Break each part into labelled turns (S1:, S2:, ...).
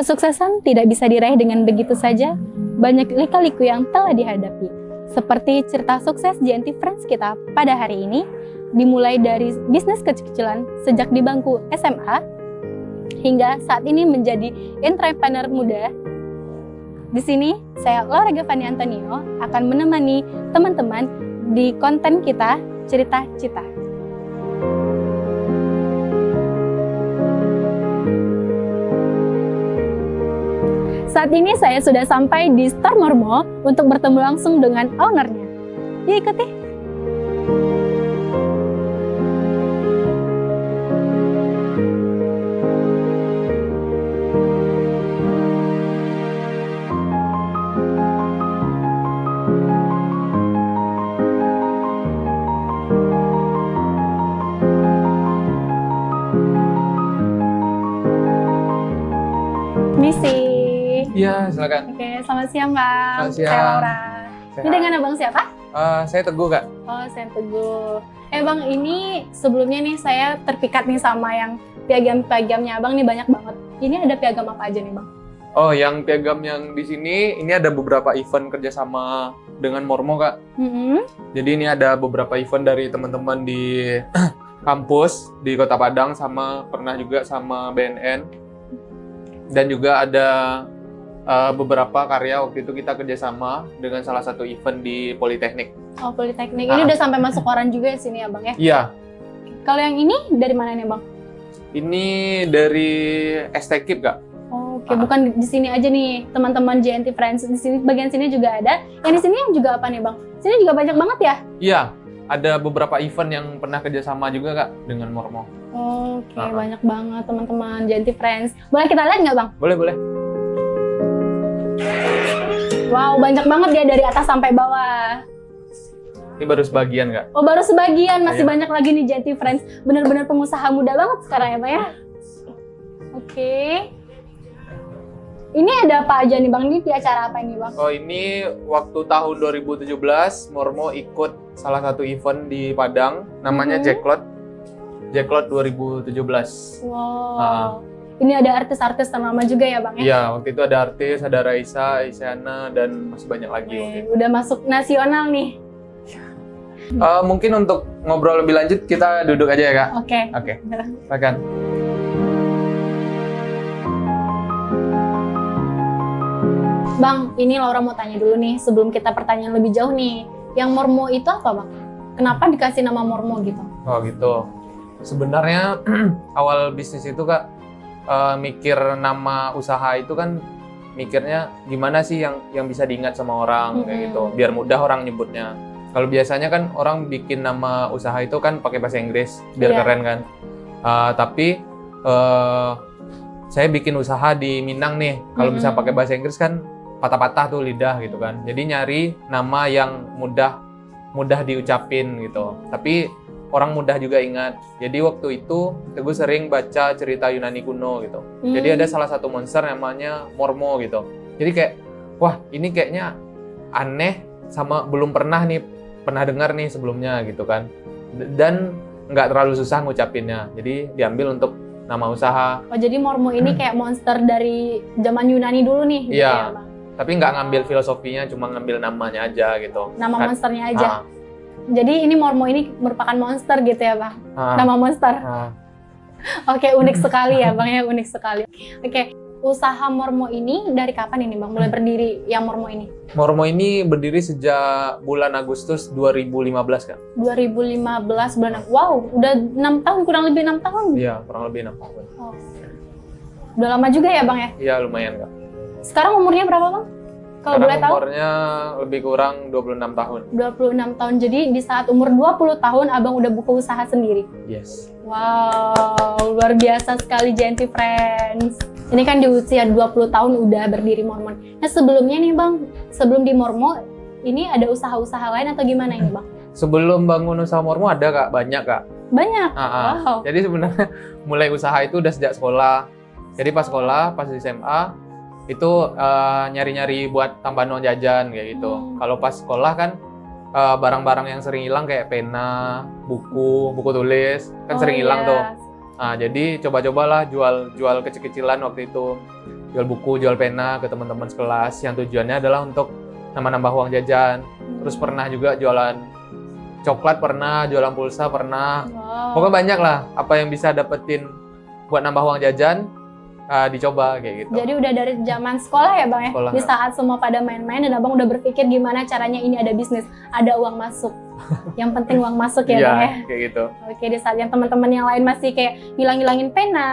S1: Kesuksesan tidak bisa diraih dengan begitu saja, banyak lika-liku yang telah dihadapi. Seperti cerita sukses JNT Friends kita pada hari ini, dimulai dari bisnis kecil-kecilan sejak di bangku SMA, hingga saat ini menjadi entrepreneur muda. Di sini, saya Laura Gavani Antonio akan menemani teman-teman di konten kita Cerita Cita. Saat ini saya sudah sampai di Store Mormo untuk bertemu langsung dengan ownernya. Yuk ikuti! Misi.
S2: Iya, silakan.
S1: Oke, selamat siang Bang.
S2: Selamat siang.
S1: Saya Laura.
S2: Sehat.
S1: Ini dengan Abang siapa?
S2: Saya Teguh, Kak.
S1: Oh, saya Teguh. Bang, ini sebelumnya nih saya terpikat nih sama yang piagam-piagamnya Abang nih banyak banget. Ini ada piagam apa aja nih Bang?
S2: Oh, yang piagam yang di sini, ini ada beberapa event kerjasama dengan Mormo, Kak. Jadi ini ada beberapa event dari teman-teman di kampus di Kota Padang, sama pernah juga sama BNN. Dan juga ada beberapa karya waktu itu kita kerjasama dengan salah satu event di Politeknik.
S1: Oh, Politeknik. Ini udah sampai masuk koran juga di sini ya Bang ya?
S2: Iya.
S1: Kalau yang ini dari mana nih Bang?
S2: Ini dari STKIP, Kak.
S1: Oh, oke, bukan di sini aja nih teman-teman JNT Friends. Di sini bagian sini juga ada. Yang di sini yang juga apa nih Bang? Sini juga banyak banget ya?
S2: Iya. Ada beberapa event yang pernah kerjasama juga, Kak, dengan Mormo.
S1: Oke, banyak banget teman-teman JNT Friends. Boleh kita lihat nggak Bang?
S2: Boleh, boleh.
S1: Wow, banyak banget ya dari atas sampai bawah.
S2: Ini baru sebagian, Kak.
S1: Oh, baru sebagian, masih
S2: Iya.
S1: banyak lagi nih JNT Friends. Bener-bener pengusaha muda banget sekarang ya Bang ya? Oke. Ini ada apa aja nih Bang? Ini di acara apa ini Bang?
S2: Oh, ini waktu tahun 2017 Mormo ikut salah satu event di Padang, namanya Jacklot 2017.
S1: Wow. Ini ada artis-artis ternama juga ya Bang ya?
S2: Iya, waktu itu ada artis, ada Raisa, Isyana, dan masih banyak lagi. waktu itu.
S1: Udah masuk nasional nih.
S2: Mungkin untuk ngobrol lebih lanjut, kita duduk aja ya, Kak?
S1: Oke.
S2: Oke, silakan.
S1: Bang, ini Laura mau tanya dulu nih, sebelum kita pertanyaan lebih jauh nih. Yang Mormo itu apa Bang? Kenapa dikasih nama Mormo gitu?
S2: Oh gitu. Sebenarnya awal bisnis itu, Kak, mikir nama usaha itu kan mikirnya gimana sih yang bisa diingat sama orang kayak gitu, biar mudah orang nyebutnya. Kalau biasanya kan orang bikin nama usaha itu kan pakai bahasa Inggris biar keren kan. Tapi saya bikin usaha di Minang nih, kalau bisa pakai bahasa Inggris kan patah-patah tuh lidah gitu kan. Jadi nyari nama yang mudah diucapin gitu. Tapi orang mudah juga ingat. Jadi waktu itu Teguh sering baca cerita Yunani kuno gitu. Jadi ada salah satu monster namanya Mormo gitu. Jadi kayak, wah ini kayaknya aneh sama belum pernah dengar nih sebelumnya gitu kan. Dan nggak terlalu susah ngucapinnya. Jadi diambil untuk nama usaha.
S1: Oh, jadi Mormo ini kayak monster dari zaman Yunani dulu nih gitu
S2: Iya.
S1: ya Bang?
S2: Tapi nggak ngambil filosofinya, cuma ngambil namanya aja gitu.
S1: Nama monsternya aja. Jadi ini Mormo ini merupakan monster gitu ya Bang? Nama monster. Oke, unik sekali ya Bang ya, unik sekali. Oke, usaha Mormo ini dari kapan ini Bang mulai berdiri yang Mormo ini?
S2: Mormo ini berdiri sejak bulan Agustus 2015 kan?
S1: 2015 bulan. Wow, udah 6 tahun, kurang lebih 6 tahun.
S2: Iya, kurang lebih 6 tahun.
S1: Oh. Udah lama juga ya Bang ya?
S2: Iya, lumayan Kak.
S1: Sekarang umurnya berapa Bang? Kalau boleh tahu?
S2: Umurnya lebih kurang 26 tahun.
S1: 26 tahun. Jadi di saat umur 20 tahun Abang udah buka usaha sendiri?
S2: Yes.
S1: Wow, luar biasa sekali JNT Friends. Ini kan di usia 20 tahun udah berdiri Mormo. Nah sebelumnya nih Bang, sebelum di Mormo, ini ada usaha-usaha lain atau gimana ini Bang?
S2: Sebelum bangun usaha Mormo ada Kak, banyak Kak.
S1: Banyak?
S2: Wow. Jadi sebenarnya mulai usaha itu udah sejak sekolah. Jadi pas sekolah, pas di SMA, itu nyari-nyari buat tambahan uang jajan kayak gitu. Kalau pas sekolah kan barang-barang yang sering hilang kayak pena, buku tulis kan sering hilang tuh. Nah, jadi coba-cobalah jual kecil-kecilan waktu itu. jual buku, jual pena ke teman-teman sekelas yang tujuannya adalah untuk nambah-nambah uang jajan. Terus pernah juga jualan coklat, pernah jualan pulsa, pernah.
S1: Wow.
S2: Pokoknya banyak lah apa yang bisa dapetin buat nambah uang jajan, dicoba kayak gitu.
S1: Jadi udah dari zaman sekolah ya Bang ya?
S2: Sekolah,
S1: Di saat semua pada main-main dan Abang udah berpikir gimana caranya ini ada bisnis, ada uang masuk. Yang penting uang masuk ya Bang ya?
S2: Kayak gitu.
S1: Oke, di saat yang teman-teman yang lain masih kayak ngilang-ngilangin pena,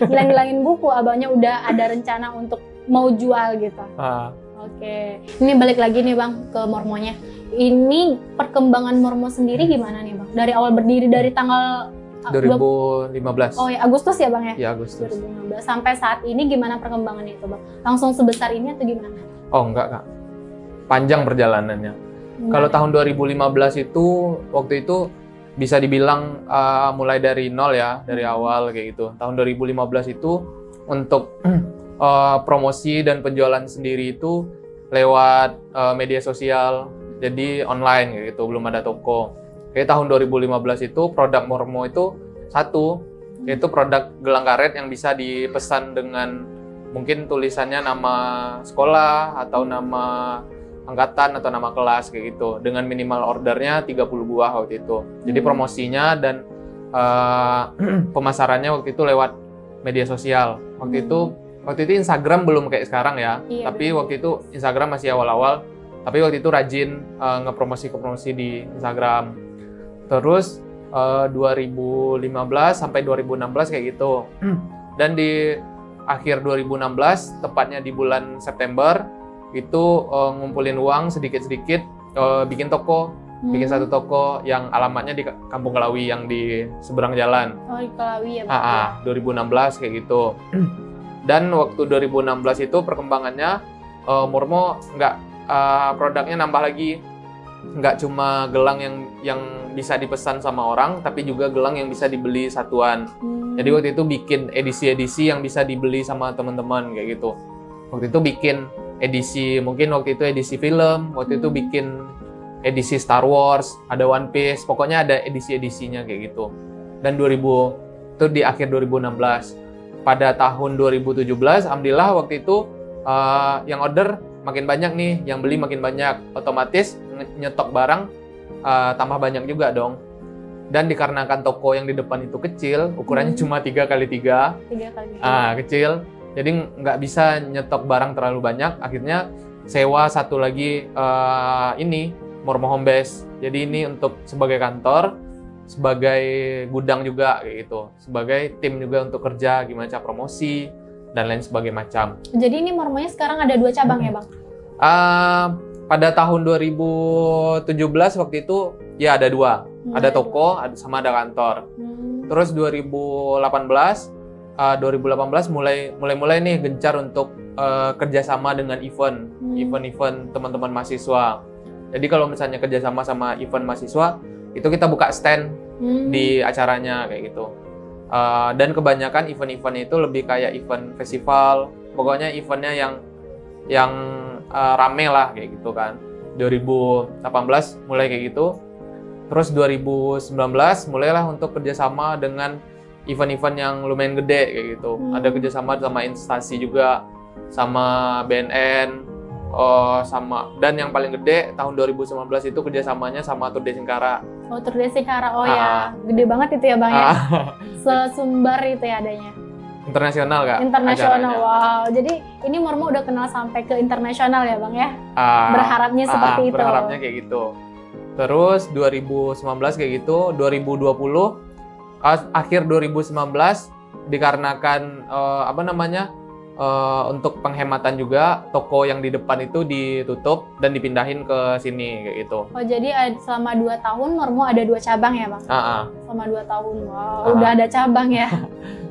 S1: ngilang-ngilangin buku, Abangnya udah ada rencana untuk mau jual gitu. Oke, ini balik lagi nih Bang ke Mormonya. Ini perkembangan Mormo sendiri gimana nih Bang? Dari awal berdiri dari tanggal
S2: 2015.
S1: Oh ya, Agustus ya Bang ya?
S2: Ya, Agustus.
S1: 2015. Sampai saat ini gimana perkembangannya itu Bang? Langsung sebesar ini atau gimana?
S2: Oh enggak Kak, panjang perjalanannya. Kalau tahun 2015 itu, waktu itu bisa dibilang mulai dari nol ya, dari awal kayak gitu. Tahun 2015 itu untuk promosi dan penjualan sendiri itu lewat media sosial, jadi online kayak gitu, belum ada toko. Kayak tahun 2015 itu produk Mormo itu satu, yaitu produk gelang karet yang bisa dipesan dengan mungkin tulisannya nama sekolah atau nama angkatan atau nama kelas kayak gitu, dengan minimal ordernya 30 buah waktu itu. Jadi promosinya dan pemasarannya waktu itu lewat media sosial. Waktu itu Instagram belum kayak sekarang ya, tapi waktu itu Instagram masih awal-awal, tapi waktu itu rajin ngepromosi di Instagram. Terus 2015 sampai 2016 kayak gitu. Dan di akhir 2016, tepatnya di bulan September, itu ngumpulin uang sedikit-sedikit, bikin toko, bikin satu toko yang alamatnya di Kampung Kelawi yang di seberang jalan.
S1: Oh, di Kelawi ya Bang?
S2: 2016 kayak gitu. Dan waktu 2016 itu perkembangannya Mormo produknya nambah lagi, nggak cuma gelang yang bisa dipesan sama orang, tapi juga gelang yang bisa dibeli satuan. Jadi waktu itu bikin edisi-edisi yang bisa dibeli sama teman-teman kayak gitu. Waktu itu bikin edisi, mungkin waktu itu edisi film, waktu itu bikin edisi Star Wars, ada One Piece, pokoknya ada edisi-edisinya kayak gitu. Dan itu di akhir 2016. Pada tahun 2017, alhamdulillah waktu itu yang order makin banyak nih, yang beli makin banyak, otomatis nyetok barang tambah banyak juga dong. Dan dikarenakan toko yang di depan itu kecil, ukurannya cuma 3x3, kecil, jadi nggak bisa nyetok barang terlalu banyak. Akhirnya sewa satu lagi Mormo Home Base. Jadi ini untuk sebagai kantor, sebagai gudang juga kayak gitu, sebagai tim juga untuk kerja gimana cara promosi dan lain sebagainya macam.
S1: Jadi ini Mormonya sekarang ada 2 cabang ya Bang?
S2: Pada tahun 2017 waktu itu ya ada 2, ada toko, sama ada kantor. Terus 2018 mulai nih gencar untuk kerjasama dengan event teman-teman mahasiswa. Jadi kalau misalnya kerjasama sama event mahasiswa, itu kita buka stand di acaranya kayak gitu. Dan kebanyakan event-event itu lebih kayak event festival, pokoknya eventnya yang rame lah kayak gitu kan. 2018 mulai kayak gitu. Terus 2019 mulailah untuk kerjasama dengan event-event yang lumayan gede kayak gitu. Ada kerjasama sama instansi juga, sama BNN, dan yang paling gede tahun 2019 itu kerjasamanya sama Tour de Singkara.
S1: Oh, Tour de Singkara, ya, gede banget itu ya Bang ya. Sesumbar itu ya adanya.
S2: Internasional Kak?
S1: Internasional, wow. Jadi ini Mormo udah kenal sampai ke internasional ya Bang ya? Berharapnya seperti itu.
S2: Berharapnya kayak gitu. Terus 2019 kayak gitu, 2020, akhir 2019 dikarenakan untuk penghematan juga, toko yang di depan itu ditutup dan dipindahin ke sini kayak gitu.
S1: Oh, jadi selama 2 tahun Mormo ada 2 cabang ya Bang? Selama 2 tahun, wow, udah ada cabang ya.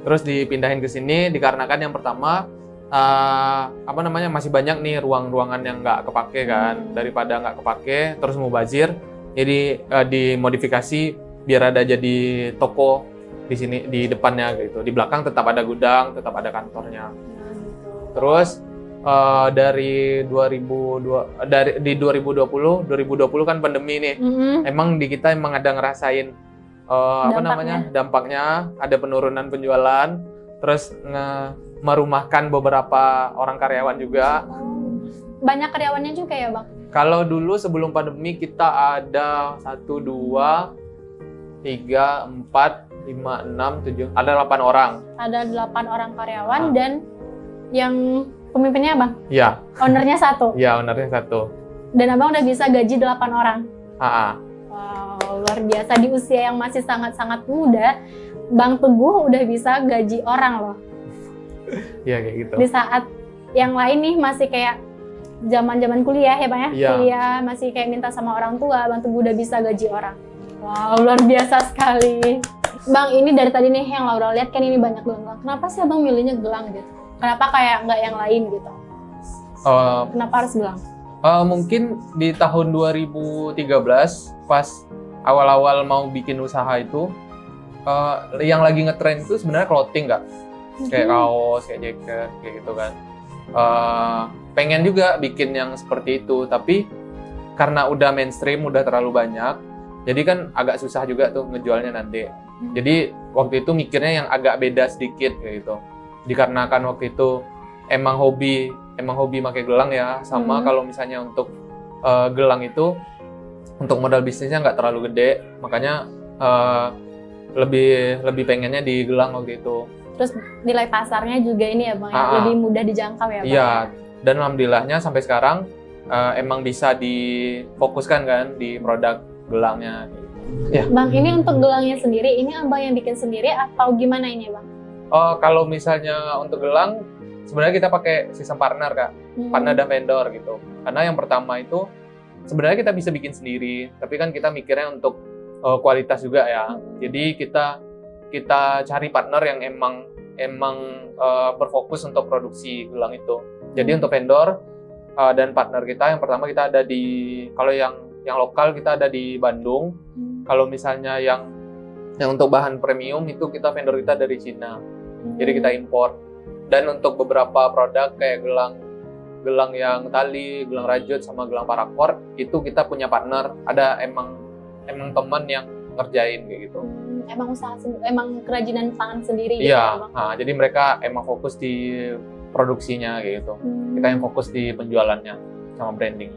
S2: Terus dipindahin ke sini dikarenakan yang pertama masih banyak nih ruangan yang nggak kepake kan. Daripada nggak kepake terus mubazir, jadi dimodifikasi biar ada jadi toko di sini di depannya gitu. Di belakang tetap ada gudang, tetap ada kantornya. Terus di 2020 kan pandemi nih. Emang di kita emang ada ngerasain dampaknya, ada penurunan penjualan. terus merumahkan beberapa orang karyawan juga.
S1: Banyak karyawannya juga ya Bang?
S2: Kalau dulu sebelum pandemi kita ada 1, 2, 3, 4, 5, 6, 7, ada 8 orang.
S1: Ada 8 orang karyawan dan yang pemimpinnya Bang?
S2: Iya.
S1: Ownernya 1?
S2: Iya, ownernya 1.
S1: Dan Abang udah bisa gaji 8 orang?
S2: Ha-ha.
S1: Wow, luar biasa. Di usia yang masih sangat-sangat muda, Bang Teguh udah bisa gaji orang loh.
S2: Iya, kayak gitu.
S1: Di saat yang lain nih masih kayak zaman-zaman kuliah ya Bang ya?
S2: Iya.
S1: Kuliah masih kayak minta sama orang tua, Bang Teguh udah bisa gaji orang. Wow, luar biasa sekali. Bang, ini dari tadi nih yang Laura lihat kan ini banyak gelang. Kenapa sih Abang milihnya gelang gitu? Kenapa kayak nggak yang lain gitu? Kenapa harus gelang?
S2: Mungkin di tahun 2013 pas awal-awal mau bikin usaha itu, yang lagi ngetren itu sebenarnya clothing Kak. Kayak kaos, kayak jaket, kayak gitu kan. Pengen juga bikin yang seperti itu, tapi karena udah mainstream, udah terlalu banyak, jadi kan agak susah juga tuh ngejualnya nanti. Jadi waktu itu mikirnya yang agak beda sedikit kayak gitu. Dikarenakan waktu itu emang hobi pakai gelang ya, sama kalau misalnya untuk gelang itu untuk modal bisnisnya nggak terlalu gede, makanya lebih pengennya di gelang waktu itu.
S1: Terus nilai pasarnya juga ini ya Bang, lebih mudah dijangkau ya Bang?
S2: Iya, dan alhamdulillahnya sampai sekarang emang bisa difokuskan kan di produk gelangnya. Ya.
S1: Bang, ini untuk gelangnya sendiri, ini Abang yang bikin sendiri atau gimana ini Bang?
S2: Kalau misalnya untuk gelang, sebenarnya kita pakai sistem partner Kak, partner dan vendor gitu. Karena yang pertama itu sebenarnya kita bisa bikin sendiri, tapi kan kita mikirnya untuk kualitas juga ya. Jadi kita cari partner yang emang berfokus untuk produksi gelang itu. Jadi untuk vendor dan partner kita, yang pertama kita ada kalau yang lokal kita ada di Bandung. Kalau misalnya yang untuk bahan premium itu vendor kita dari Cina. Jadi kita import. Dan untuk beberapa produk kayak gelang yang tali, gelang rajut sama gelang parakor itu kita punya partner. Ada emang teman yang ngerjain kayak gitu.
S1: Emang kerajinan tangan sendiri gitu
S2: iya,
S1: ya Bang?
S2: Jadi mereka emang fokus di produksinya kayak gitu. Kita yang fokus di penjualannya sama branding.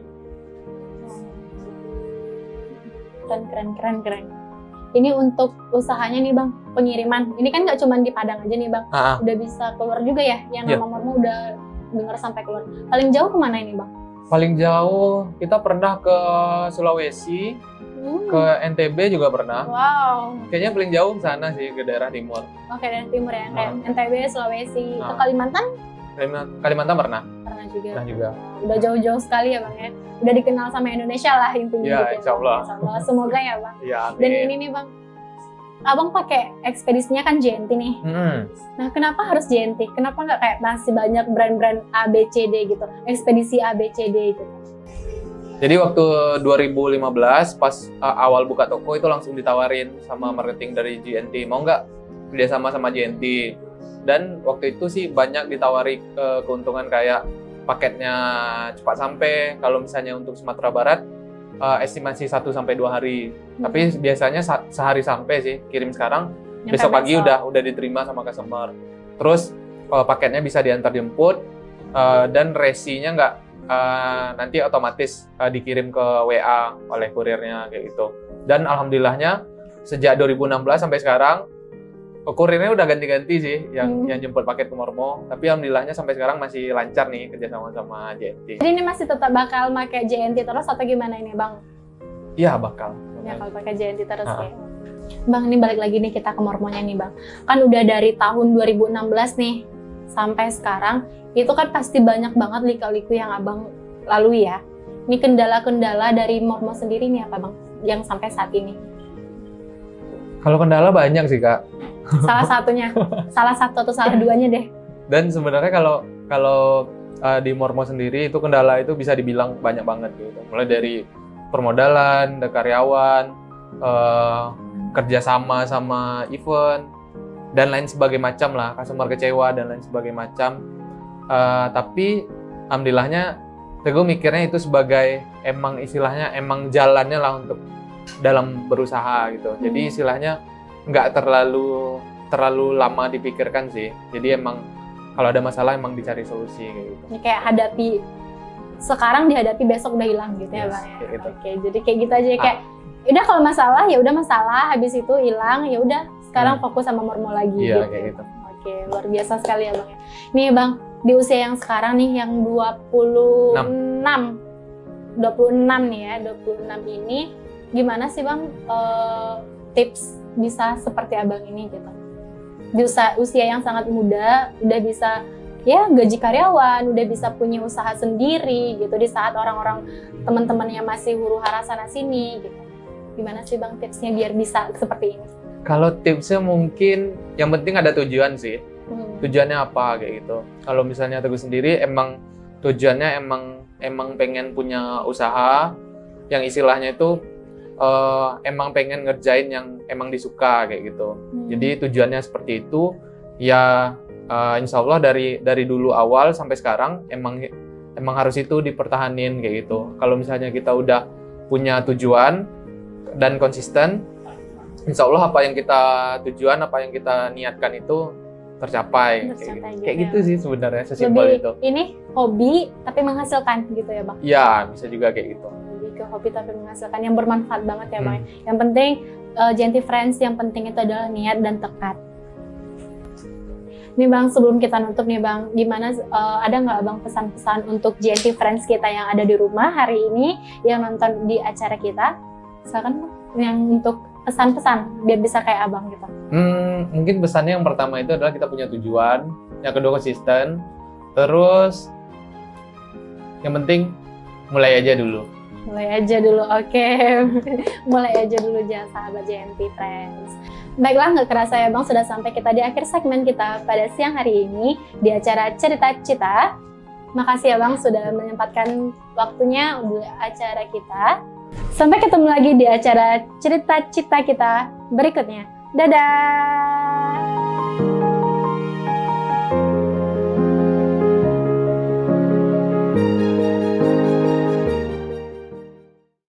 S1: Keren. Ini untuk usahanya nih Bang, pengiriman. Ini kan nggak cuma di Padang aja nih Bang, udah bisa keluar juga ya, yang nama Mormo udah dengar sampai keluar. Paling jauh kemana ini Bang?
S2: Paling jauh kita pernah ke Sulawesi, ke NTB juga pernah.
S1: Wow.
S2: Kayaknya paling jauh ke sana sih, ke daerah timur.
S1: Oke, daerah timur ya, kayak NTB, Sulawesi, ke Kalimantan?
S2: Kalimantan pernah?
S1: Pernah juga.
S2: Pernah juga.
S1: Udah jauh-jauh sekali ya Bang ya. Udah dikenal sama Indonesia lah intinya.
S2: Iya,
S1: gitu.
S2: insya Allah.
S1: Semoga ya Bang.
S2: Iya, amin.
S1: Dan ini nih Bang, Abang pakai ekspedisinya kan JNT nih. Nah, kenapa harus JNT? Kenapa nggak kayak masih banyak brand-brand ABCD gitu, ekspedisi ABCD gitu?
S2: Jadi waktu 2015 pas awal buka toko itu langsung ditawarin sama marketing dari JNT, mau nggak kerjasama sama JNT? Dan waktu itu sih banyak ditawari keuntungan kayak paketnya cepat sampai. Kalau misalnya untuk Sumatera Barat estimasi 1-2 hari. Tapi biasanya sehari sampai sih, kirim sekarang, besok pagi udah diterima sama customer. Terus paketnya bisa diantar jemput dan resinya nggak nanti otomatis dikirim ke WA oleh kurirnya kayak gitu. Dan alhamdulillahnya sejak 2016 sampai sekarang kurirnya udah ganti-ganti sih yang jemput paket ke Mormo, tapi alhamdulillahnya sampai sekarang masih lancar nih kerjasama sama JNT.
S1: Jadi ini masih tetap bakal pakai JNT terus atau gimana ini Bang?
S2: Iya bakal.
S1: Ya kalau pakai JNT terus ya. Bang, ini balik lagi nih kita ke Mormonya nih Bang. Kan udah dari tahun 2016 nih sampai sekarang, itu kan pasti banyak banget lika-liku yang Abang lalui ya. Ini kendala-kendala dari Mormo sendiri nih apa Bang? Yang sampai saat ini?
S2: Kalau kendala banyak sih Kak.
S1: Salah satunya, salah satu atau salah duanya deh. Dan
S2: sebenarnya kalau di Mormo sendiri itu kendala itu bisa dibilang banyak banget gitu. Mulai dari permodalan, dari karyawan, kerjasama sama event dan lain sebagainya macam lah, customer kecewa dan lain sebagainya macam. Tapi alhamdulillahnya Teguh mikirnya itu sebagai emang jalannya lah untuk dalam berusaha gitu. Jadi istilahnya nggak terlalu terlalu lama dipikirkan sih. Jadi emang kalau ada masalah emang dicari solusi kayak gitu.
S1: Ya, kayak hadapi sekarang, dihadapi besok udah hilang gitu ya
S2: Yes,
S1: Bang ya.
S2: kayak gitu.
S1: Oke, jadi kayak gitu aja kayak udah kalau masalah ya udah masalah, habis itu hilang ya udah sekarang fokus sama Mormo lagi
S2: Iya,
S1: gitu.
S2: kayak gitu.
S1: Oke, luar biasa sekali ya Bang ya. Nih Bang, di usia yang sekarang nih yang 26 nih ya, 26 ini gimana sih Bang tips bisa seperti Abang ini gitu? Di usia yang sangat muda udah bisa ya gaji karyawan, udah bisa punya usaha sendiri gitu di saat orang-orang teman-temannya masih huru-hara sana sini gitu. Gimana sih Bang tipsnya biar bisa seperti ini?
S2: Kalau tipsnya mungkin yang penting ada tujuan sih. Tujuannya apa kayak gitu. Kalau misalnya Teguh sendiri emang tujuannya emang pengen punya usaha yang istilahnya itu emang pengen ngerjain yang emang disuka kayak gitu. Jadi tujuannya seperti itu. Ya insya Allah dari dulu awal sampai sekarang emang harus itu dipertahanin kayak gitu. Kalau misalnya kita udah punya tujuan dan konsisten, insya Allah apa yang kita tujuan, apa yang kita niatkan itu tercapai kayak gitu sih sebenarnya, sesimpel itu.
S1: Ini hobi tapi menghasilkan gitu ya Bang?
S2: Ya bisa juga kayak gitu.
S1: Lebih ke hobi tapi menghasilkan, yang bermanfaat banget ya Bang. Yang penting Genti Friends, yang penting itu adalah niat dan tekad. Nih Bang, sebelum kita nutup nih Bang, gimana ada nggak Bang pesan-pesan untuk Genti Friends kita yang ada di rumah hari ini, yang nonton di acara kita? Silakan yang untuk pesan-pesan biar bisa kayak Abang gitu.
S2: Mungkin pesannya yang pertama itu adalah kita punya tujuan, yang kedua konsisten, terus yang penting mulai aja dulu.
S1: Mulai aja dulu, oke. Mulai aja dulu ya sahabat Genti Friends. Baiklah, nggak kerasa ya Bang, sudah sampai kita di akhir segmen kita pada siang hari ini di acara Cerita Cita. Makasih ya Bang sudah menyempatkan waktunya untuk acara kita. Sampai ketemu lagi di acara Cerita Cita kita berikutnya. Dadah!